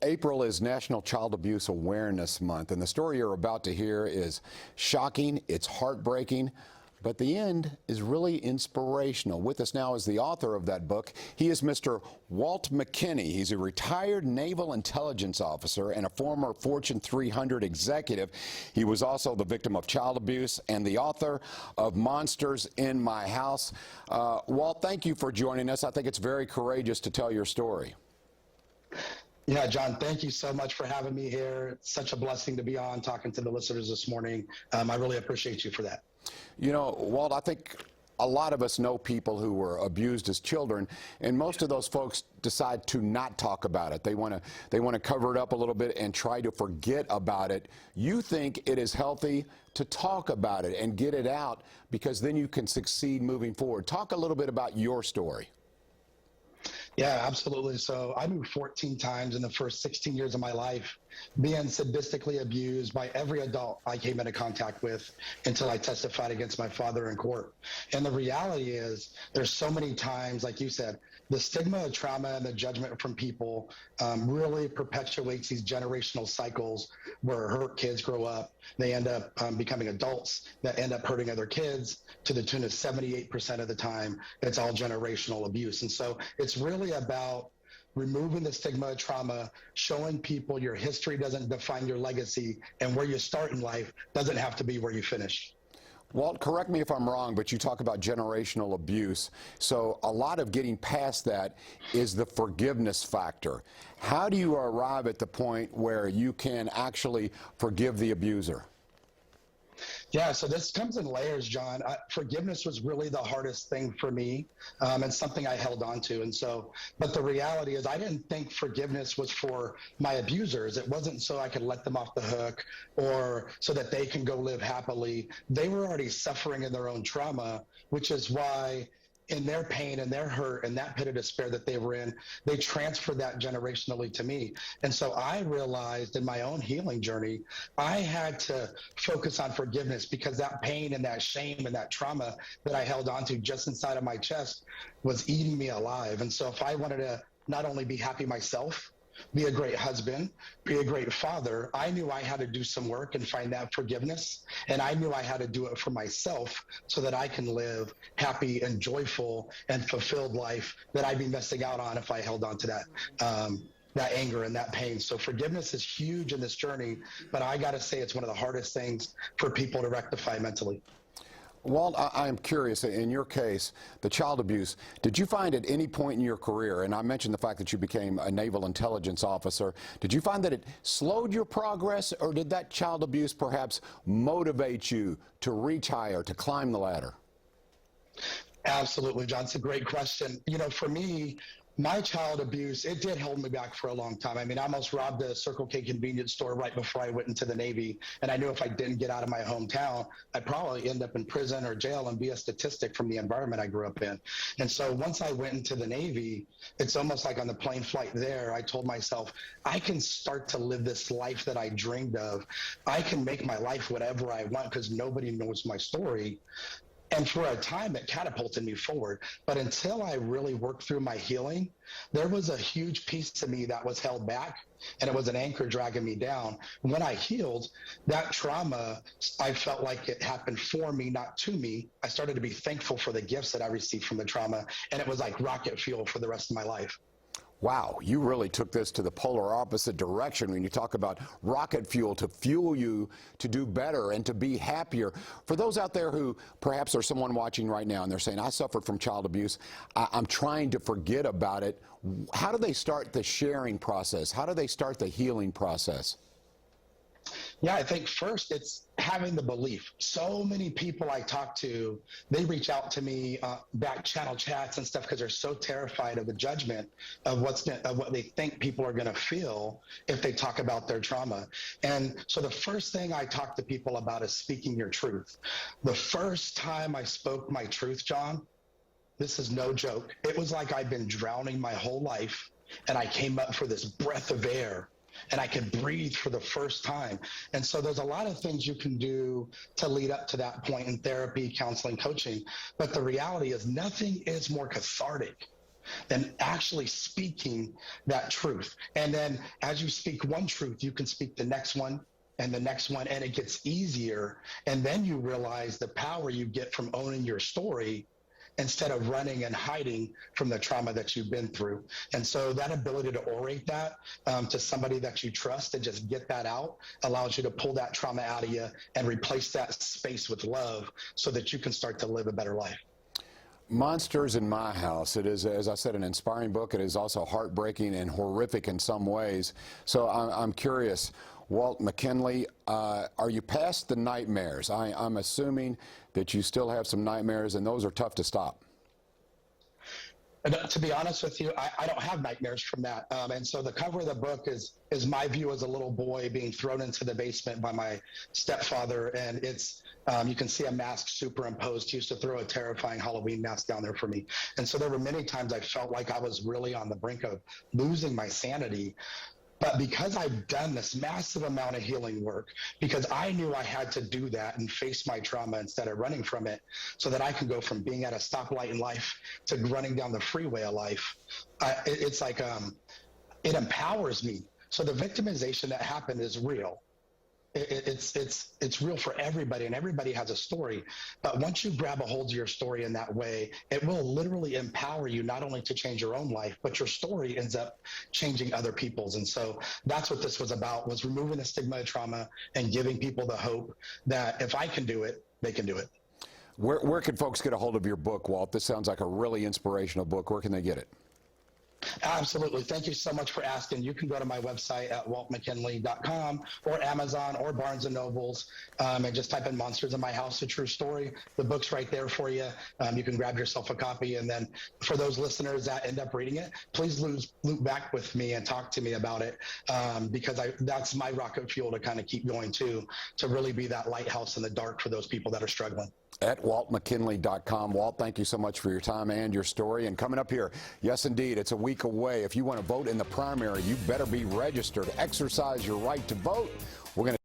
April is National Child Abuse Awareness Month, and the story you're about to hear is shocking, it's heartbreaking, but the end is really inspirational. With us now is the author of that book. He is Mr. Walt McKinney. He's a retired naval intelligence officer and a former Fortune 300 executive. He was also the victim of child abuse and the author of Monsters in My House. Walt, thank you for joining us. I think it's very courageous to tell your story. Yeah, John, thank you so much for having me here. It's such a blessing to be on talking to the listeners this morning. I really appreciate you for that. You know, Walt, I think a lot of us know people who were abused as children, and most of those folks decide to not talk about it. They want to cover it up a little bit and try to forget about it. You think it is healthy to talk about it and get it out because then you can succeed moving forward. Talk a little bit about your story. Yeah, absolutely. So I moved 14 times in the first 16 years of my life, being sadistically abused by every adult I came into contact with until I testified against my father in court. And the reality is there's so many times, like you said, the stigma of trauma and the judgment from people really perpetuates these generational cycles where hurt kids grow up. They end up becoming adults that end up hurting other kids to the tune of 78% of the time. It's all generational abuse. And so it's really about removing the stigma of trauma, showing people your history doesn't define your legacy, and where you start in life doesn't have to be where you finish. Walt, correct me if I'm wrong, but you talk about generational abuse. So a lot of getting past that is the forgiveness factor. How do you arrive at the point where you can actually forgive the abuser? Yeah, so this comes in layers, John. Forgiveness was really the hardest thing for me, and something I held on to. And so, but the reality is I didn't think forgiveness was for my abusers. It wasn't so I could let them off the hook or so that they can go live happily. They were already suffering in their own trauma, which is why in their pain and their hurt and that pit of despair that they were in, they transferred that generationally to me. And so I realized in my own healing journey, I had to focus on forgiveness because that pain and that shame and that trauma that I held onto just inside of my chest was eating me alive. And so if I wanted to not only be happy myself, be a great husband, be a great father, I knew I had to do some work and find that forgiveness. And I knew I had to do it for myself so that I can live happy and joyful and fulfilled life that I'd be missing out on if I held on to that anger and that pain. So forgiveness is huge in this journey, but I got to say it's one of the hardest things for people to rectify mentally. Walt, I am curious, in your case, the child abuse, did you find at any point in your career, and I mentioned the fact that you became a naval intelligence officer, did you find that it slowed your progress, or did that child abuse perhaps motivate you to reach higher, to climb the ladder? Absolutely, John. It's a great question. You know, for me, my child abuse, it did hold me back for a long time. I mean, I almost robbed a Circle K convenience store right before I went into the Navy. And I knew if I didn't get out of my hometown, I'd probably end up in prison or jail and be a statistic from the environment I grew up in. And so once I went into the Navy, it's almost like on the plane flight there, I told myself, I can start to live this life that I dreamed of. I can make my life whatever I want because nobody knows my story. And for a time, it catapulted me forward. But until I really worked through my healing, there was a huge piece of me that was held back, and it was an anchor dragging me down. When I healed, that trauma, I felt like it happened for me, not to me. I started to be thankful for the gifts that I received from the trauma, and it was like rocket fuel for the rest of my life. Wow, you really took this to the polar opposite direction when you talk about rocket fuel to fuel you to do better and to be happier. For those out there who perhaps are someone watching right now and they're saying, I suffered from child abuse, I'm trying to forget about it. How do they start the sharing process? How do they start the healing process? Yeah, I think first it's having the belief. So many people I talk to, they reach out to me back channel chats and stuff because they're so terrified of the judgment of what they think people are going to feel if they talk about their trauma. And so the first thing I talk to people about is speaking your truth. The first time I spoke my truth, John, this is no joke. It was like I'd been drowning my whole life and I came up for this breath of air. And I could breathe for the first time. And so there's a lot of things you can do to lead up to that point in therapy, counseling, coaching. But the reality is nothing is more cathartic than actually speaking that truth. And then as you speak one truth, you can speak the next one and the next one, and it gets easier. And then you realize the power you get from owning your story instead of running and hiding from the trauma that you've been through. And so that ability to orate that to somebody that you trust and just get that out allows you to pull that trauma out of you and replace that space with love so that you can start to live a better life. Monsters in My House. It is, as I said, an inspiring book. It is also heartbreaking and horrific in some ways. So I'm curious, Walt McKinley, are you past the nightmares? I'm assuming that you still have some nightmares, and those are tough to stop. To be honest with you, I don't have nightmares from that. And so the cover of the book is my view as a little boy being thrown into the basement by my stepfather. And it's, you can see a mask superimposed. He used to throw a terrifying Halloween mask down there for me. And so there were many times I felt like I was really on the brink of losing my sanity. But because I've done this massive amount of healing work, because I knew I had to do that and face my trauma instead of running from it, so that I can go from being at a stoplight in life to running down the freeway of life, it's like it empowers me. So the victimization that happened is real. It's real for everybody, and everybody has a story. But once you grab a hold of your story in that way, it will literally empower you not only to change your own life, but your story ends up changing other people's. And so that's what this was about, was removing the stigma of trauma and giving people the hope that if I can do it, they can do it. Where can folks get a hold of your book, Walt? This sounds like a really inspirational book. Where can they get it? Absolutely. Thank you so much for asking. You can go to my website at waltmckinley.com or Amazon or Barnes & Nobles and just type in Monsters in My House, A True Story. The book's right there for you. You can grab yourself a copy. And then for those listeners that end up reading it, please loop back with me and talk to me about it because that's my rocket fuel to kind of keep going too, to really be that lighthouse in the dark for those people that are struggling. At waltmckinley.com. Walt, thank you so much for your time and your story. And coming up here, yes, indeed, it's a week away. If you want to vote in the primary, you better be registered. Exercise your right to vote. We're going to